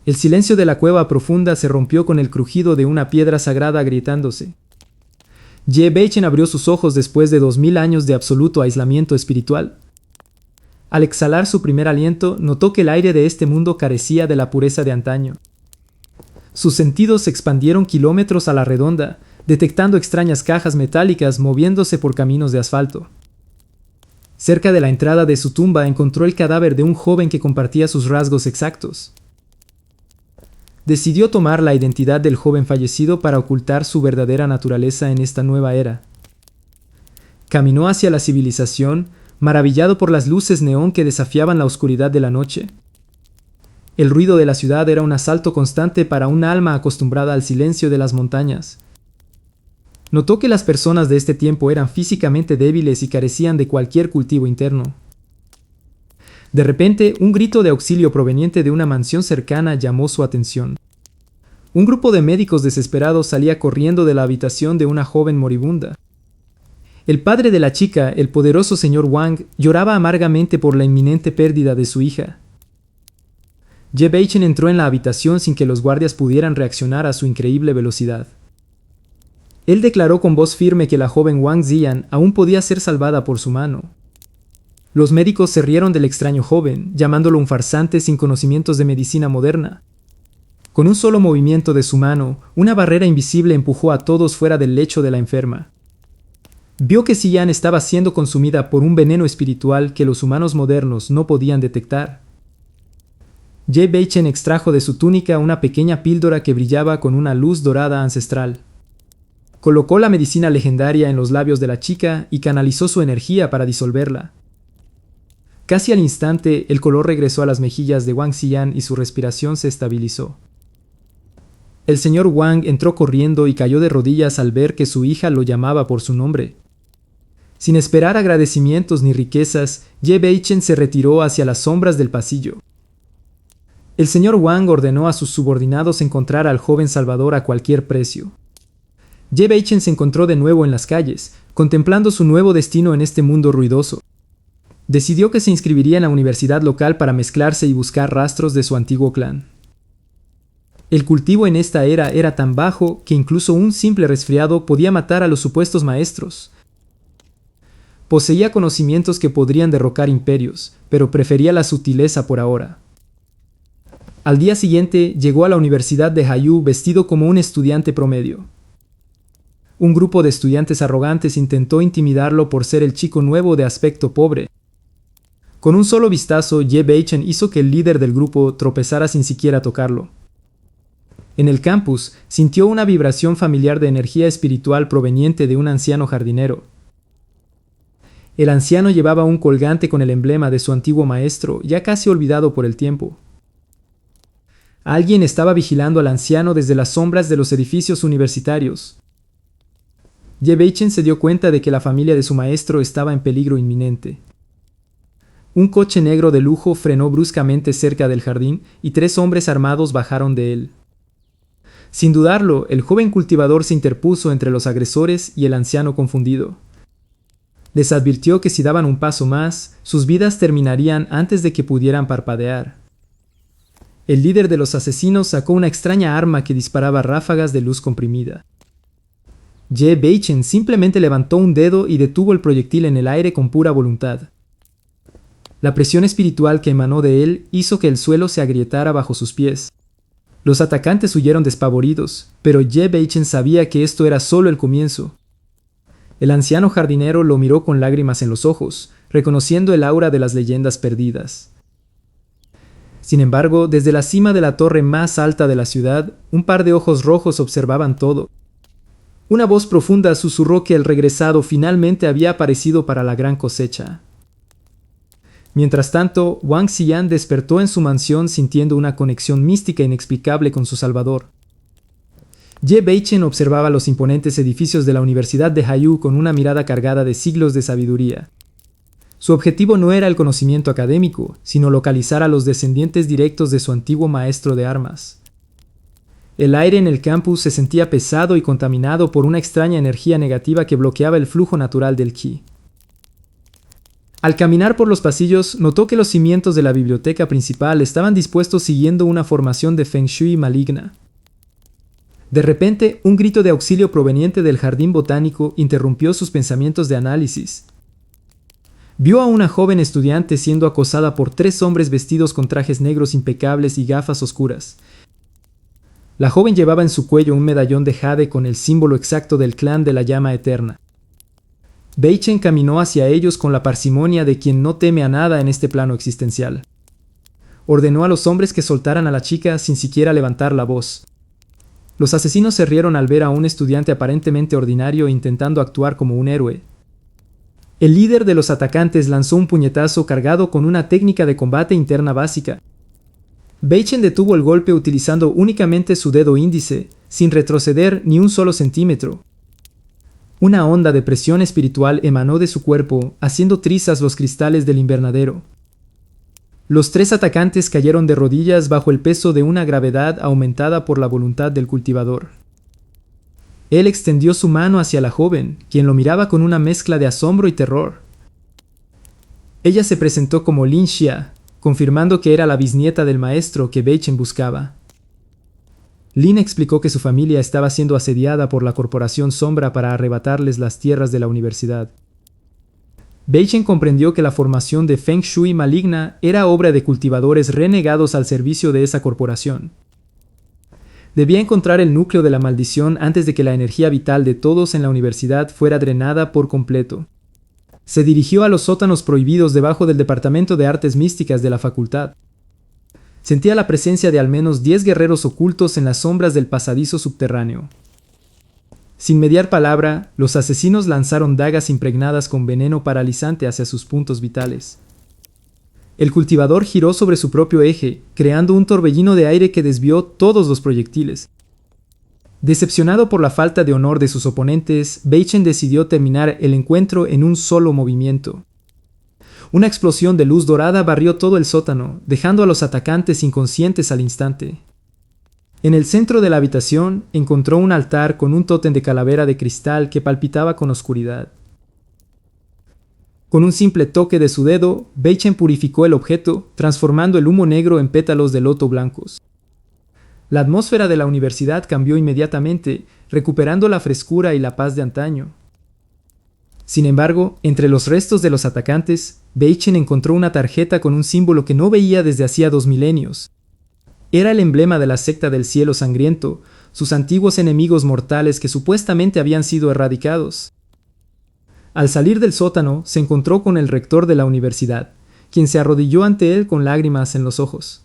El silencio de la cueva profunda se rompió con el crujido de una piedra sagrada agrietándose. Ye Beichen abrió sus ojos después de 2000 años de absoluto aislamiento espiritual. Al exhalar su primer aliento, notó que el aire de este mundo carecía de la pureza de antaño. Sus sentidos se expandieron kilómetros a la redonda, detectando extrañas cajas metálicas moviéndose por caminos de asfalto. Cerca de la entrada de su tumba encontró el cadáver de un joven que compartía sus rasgos exactos. Decidió tomar la identidad del joven fallecido para ocultar su verdadera naturaleza en esta nueva era. Caminó hacia la civilización, maravillado por las luces neón que desafiaban la oscuridad de la noche. El ruido de la ciudad era un asalto constante para un alma acostumbrada al silencio de las montañas. Notó que las personas de este tiempo eran físicamente débiles y carecían de cualquier cultivo interno. De repente, un grito de auxilio proveniente de una mansión cercana llamó su atención. Un grupo de médicos desesperados salía corriendo de la habitación de una joven moribunda. El padre de la chica, el poderoso señor Wang, lloraba amargamente por la inminente pérdida de su hija. Ye Beichen entró en la habitación sin que los guardias pudieran reaccionar a su increíble velocidad. Él declaró con voz firme que la joven Wang Ziyan aún podía ser salvada por su mano. Los médicos se rieron del extraño joven, llamándolo un farsante sin conocimientos de medicina moderna. Con un solo movimiento de su mano, una barrera invisible empujó a todos fuera del lecho de la enferma. Vio que Ziyan estaba siendo consumida por un veneno espiritual que los humanos modernos no podían detectar. Ye Beichen extrajo de su túnica una pequeña píldora que brillaba con una luz dorada ancestral. Colocó la medicina legendaria en los labios de la chica y canalizó su energía para disolverla. Casi al instante, el color regresó a las mejillas de Wang Ziyan y su respiración se estabilizó. El señor Wang entró corriendo y cayó de rodillas al ver que su hija lo llamaba por su nombre. Sin esperar agradecimientos ni riquezas, Ye Beichen se retiró hacia las sombras del pasillo. El señor Wang ordenó a sus subordinados encontrar al joven salvador a cualquier precio. Ye Beichen se encontró de nuevo en las calles, contemplando su nuevo destino en este mundo ruidoso. Decidió que se inscribiría en la universidad local para mezclarse y buscar rastros de su antiguo clan. El cultivo en esta era tan bajo que incluso un simple resfriado podía matar a los supuestos maestros. Poseía conocimientos que podrían derrocar imperios, pero prefería la sutileza por ahora. Al día siguiente llegó a la Universidad de Haiyu vestido como un estudiante promedio. Un grupo de estudiantes arrogantes intentó intimidarlo por ser el chico nuevo de aspecto pobre. Con un solo vistazo, Ye Beichen hizo que el líder del grupo tropezara sin siquiera tocarlo. En el campus, sintió una vibración familiar de energía espiritual proveniente de un anciano jardinero. El anciano llevaba un colgante con el emblema de su antiguo maestro, ya casi olvidado por el tiempo. Alguien estaba vigilando al anciano desde las sombras de los edificios universitarios. Ye Beichen se dio cuenta de que la familia de su maestro estaba en peligro inminente. Un coche negro de lujo frenó bruscamente cerca del jardín y 3 hombres armados bajaron de él. Sin dudarlo, el joven cultivador se interpuso entre los agresores y el anciano confundido. Les advirtió que si daban un paso más, sus vidas terminarían antes de que pudieran parpadear. El líder de los asesinos sacó una extraña arma que disparaba ráfagas de luz comprimida. Ye Beichen simplemente levantó un dedo y detuvo el proyectil en el aire con pura voluntad. La presión espiritual que emanó de él hizo que el suelo se agrietara bajo sus pies. Los atacantes huyeron despavoridos, pero Ye Beichen sabía que esto era solo el comienzo. El anciano jardinero lo miró con lágrimas en los ojos, reconociendo el aura de las leyendas perdidas. Sin embargo, desde la cima de la torre más alta de la ciudad, un par de ojos rojos observaban todo. Una voz profunda susurró que el regresado finalmente había aparecido para la gran cosecha. Mientras tanto, Wang Ziyan despertó en su mansión sintiendo una conexión mística inexplicable con su salvador. Ye Beichen observaba los imponentes edificios de la Universidad de Haiyu con una mirada cargada de siglos de sabiduría. Su objetivo no era el conocimiento académico, sino localizar a los descendientes directos de su antiguo maestro de armas. El aire en el campus se sentía pesado y contaminado por una extraña energía negativa que bloqueaba el flujo natural del ki. Al caminar por los pasillos, notó que los cimientos de la biblioteca principal estaban dispuestos siguiendo una formación de Feng Shui maligna. De repente, un grito de auxilio proveniente del jardín botánico interrumpió sus pensamientos de análisis. Vio a una joven estudiante siendo acosada por 3 hombres vestidos con trajes negros impecables y gafas oscuras. La joven llevaba en su cuello un medallón de jade con el símbolo exacto del clan de la llama eterna. Bei Chen caminó hacia ellos con la parsimonia de quien no teme a nada en este plano existencial. Ordenó a los hombres que soltaran a la chica sin siquiera levantar la voz. Los asesinos se rieron al ver a un estudiante aparentemente ordinario intentando actuar como un héroe. El líder de los atacantes lanzó un puñetazo cargado con una técnica de combate interna básica. Bei Chen detuvo el golpe utilizando únicamente su dedo índice, sin retroceder ni un solo centímetro. Una onda de presión espiritual emanó de su cuerpo, haciendo trizas los cristales del invernadero. Los 3 atacantes cayeron de rodillas bajo el peso de una gravedad aumentada por la voluntad del cultivador. Él extendió su mano hacia la joven, quien lo miraba con una mezcla de asombro y terror. Ella se presentó como Lin Xia, confirmando que era la bisnieta del maestro que Bei Chen buscaba. Lin explicó que su familia estaba siendo asediada por la Corporación Sombra para arrebatarles las tierras de la universidad. Bei Chen comprendió que la formación de Feng Shui maligna era obra de cultivadores renegados al servicio de esa corporación. Debía encontrar el núcleo de la maldición antes de que la energía vital de todos en la universidad fuera drenada por completo. Se dirigió a los sótanos prohibidos debajo del Departamento de Artes Místicas de la facultad. Sentía la presencia de al menos 10 guerreros ocultos en las sombras del pasadizo subterráneo. Sin mediar palabra, los asesinos lanzaron dagas impregnadas con veneno paralizante hacia sus puntos vitales. El cultivador giró sobre su propio eje, creando un torbellino de aire que desvió todos los proyectiles. Decepcionado por la falta de honor de sus oponentes, Bei Chen decidió terminar el encuentro en un solo movimiento. Una explosión de luz dorada barrió todo el sótano, dejando a los atacantes inconscientes al instante. En el centro de la habitación encontró un altar con un tótem de calavera de cristal que palpitaba con oscuridad. Con un simple toque de su dedo, Bei Chen purificó el objeto, transformando el humo negro en pétalos de loto blancos. La atmósfera de la universidad cambió inmediatamente, recuperando la frescura y la paz de antaño. Sin embargo, entre los restos de los atacantes, Bei Chen encontró una tarjeta con un símbolo que no veía desde hacía 2 milenios. Era el emblema de la secta del cielo sangriento, sus antiguos enemigos mortales que supuestamente habían sido erradicados. Al salir del sótano, se encontró con el rector de la universidad, quien se arrodilló ante él con lágrimas en los ojos.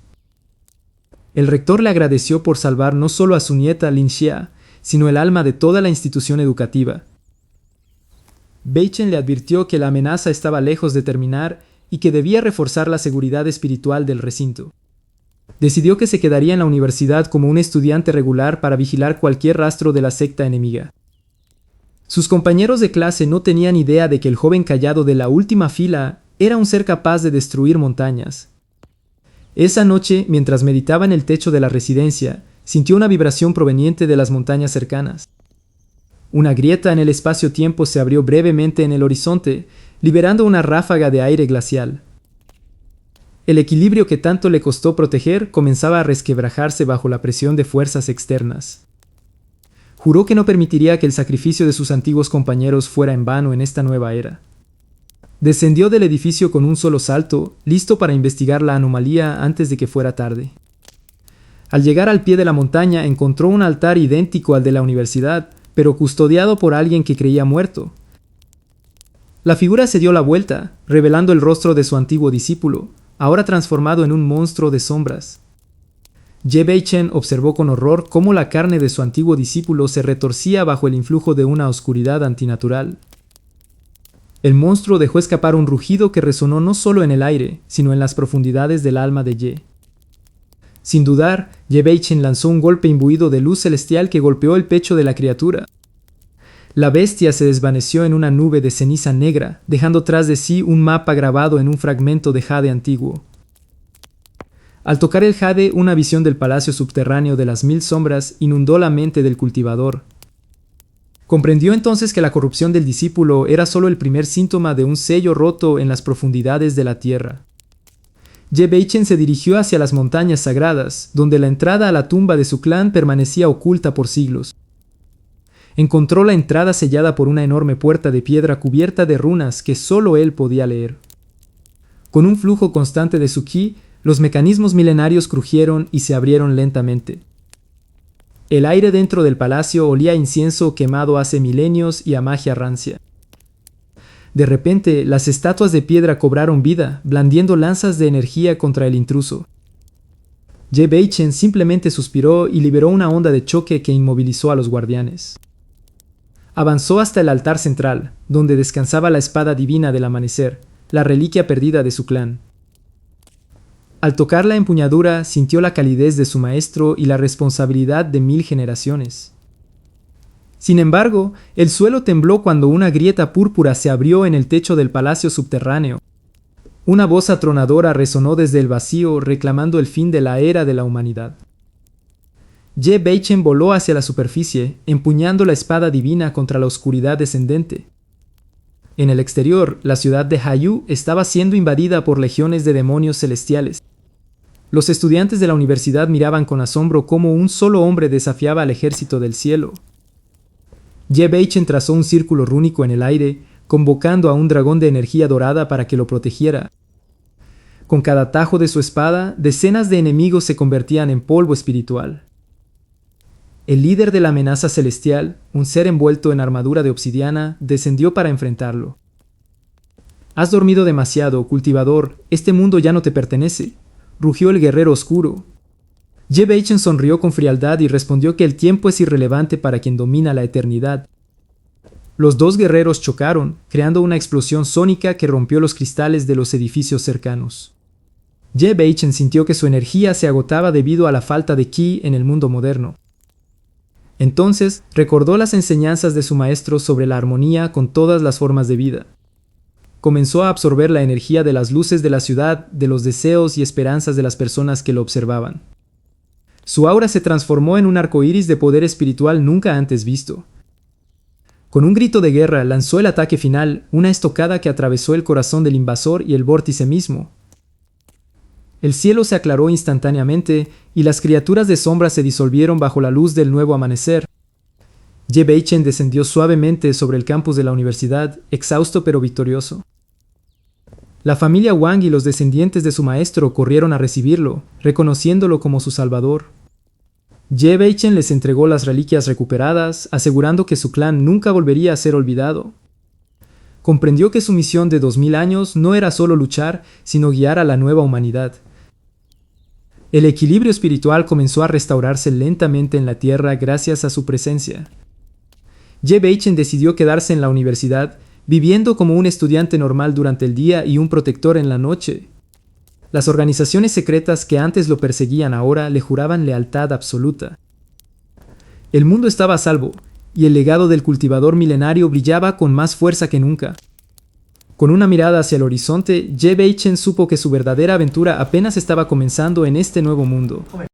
El rector le agradeció por salvar no solo a su nieta Lin Xia, sino el alma de toda la institución educativa. Bei Chen le advirtió que la amenaza estaba lejos de terminar y que debía reforzar la seguridad espiritual del recinto. Decidió que se quedaría en la universidad como un estudiante regular para vigilar cualquier rastro de la secta enemiga. Sus compañeros de clase no tenían idea de que el joven callado de la última fila era un ser capaz de destruir montañas. Esa noche, mientras meditaba en el techo de la residencia, sintió una vibración proveniente de las montañas cercanas. Una grieta en el espacio-tiempo se abrió brevemente en el horizonte, liberando una ráfaga de aire glacial. El equilibrio que tanto le costó proteger comenzaba a resquebrajarse bajo la presión de fuerzas externas. Juró que no permitiría que el sacrificio de sus antiguos compañeros fuera en vano en esta nueva era. Descendió del edificio con un solo salto, listo para investigar la anomalía antes de que fuera tarde. Al llegar al pie de la montaña encontró un altar idéntico al de la universidad, pero custodiado por alguien que creía muerto. La figura se dio la vuelta, revelando el rostro de su antiguo discípulo, ahora transformado en un monstruo de sombras. Bei Chen observó con horror cómo la carne de su antiguo discípulo se retorcía bajo el influjo de una oscuridad antinatural. El monstruo dejó escapar un rugido que resonó no solo en el aire, sino en las profundidades del alma de Ye. Sin dudar, Bei Chen lanzó un golpe imbuido de luz celestial que golpeó el pecho de la criatura. La bestia se desvaneció en una nube de ceniza negra, dejando tras de sí un mapa grabado en un fragmento de jade antiguo. Al tocar el jade, una visión del palacio subterráneo de las 1000 sombras inundó la mente del cultivador. Comprendió entonces que la corrupción del discípulo era solo el primer síntoma de un sello roto en las profundidades de la tierra. Ye-Beichen se dirigió hacia las montañas sagradas, donde la entrada a la tumba de su clan permanecía oculta por siglos. Encontró la entrada sellada por una enorme puerta de piedra cubierta de runas que solo él podía leer. Con un flujo constante de su ki, los mecanismos milenarios crujieron y se abrieron lentamente. El aire dentro del palacio olía a incienso quemado hace milenios y a magia rancia. De repente, las estatuas de piedra cobraron vida, blandiendo lanzas de energía contra el intruso. Ye-Beichen simplemente suspiró y liberó una onda de choque que inmovilizó a los guardianes. Avanzó hasta el altar central, donde descansaba la espada divina del amanecer, la reliquia perdida de su clan. Al tocar la empuñadura, sintió la calidez de su maestro y la responsabilidad de 1000 generaciones. Sin embargo, el suelo tembló cuando una grieta púrpura se abrió en el techo del palacio subterráneo. Una voz atronadora resonó desde el vacío, reclamando el fin de la era de la humanidad. Ye-Beichen voló hacia la superficie, empuñando la espada divina contra la oscuridad descendente. En el exterior, la ciudad de Hayu estaba siendo invadida por legiones de demonios celestiales. Los estudiantes de la universidad miraban con asombro cómo un solo hombre desafiaba al ejército del cielo. Ye-Beichen trazó un círculo rúnico en el aire, convocando a un dragón de energía dorada para que lo protegiera. Con cada tajo de su espada, decenas de enemigos se convertían en polvo espiritual. El líder de la amenaza celestial, un ser envuelto en armadura de obsidiana, descendió para enfrentarlo. «Has dormido demasiado, cultivador, este mundo ya no te pertenece», rugió el guerrero oscuro. Ye-Beichen sonrió con frialdad y respondió que el tiempo es irrelevante para quien domina la eternidad. Los dos guerreros chocaron, creando una explosión sónica que rompió los cristales de los edificios cercanos. Ye-Beichen sintió que su energía se agotaba debido a la falta de ki en el mundo moderno. Entonces recordó las enseñanzas de su maestro sobre la armonía con todas las formas de vida. Comenzó a absorber la energía de las luces de la ciudad, de los deseos y esperanzas de las personas que lo observaban. Su aura se transformó en un arco iris de poder espiritual nunca antes visto. Con un grito de guerra lanzó el ataque final, una estocada que atravesó el corazón del invasor y el vórtice mismo. El cielo se aclaró instantáneamente y las criaturas de sombra se disolvieron bajo la luz del nuevo amanecer. Ye-Beichen descendió suavemente sobre el campus de la universidad, exhausto pero victorioso. La familia Wang y los descendientes de su maestro corrieron a recibirlo, reconociéndolo como su salvador. Ye-Beichen les entregó las reliquias recuperadas, asegurando que su clan nunca volvería a ser olvidado. Comprendió que su misión de 2000 años no era solo luchar, sino guiar a la nueva humanidad. El equilibrio espiritual comenzó a restaurarse lentamente en la tierra gracias a su presencia. Ye-Beichen decidió quedarse en la universidad, viviendo como un estudiante normal durante el día y un protector en la noche. Las organizaciones secretas que antes lo perseguían ahora le juraban lealtad absoluta. El mundo estaba a salvo, y el legado del cultivador milenario brillaba con más fuerza que nunca. Con una mirada hacia el horizonte, Ye-Beichen supo que su verdadera aventura apenas estaba comenzando en este nuevo mundo.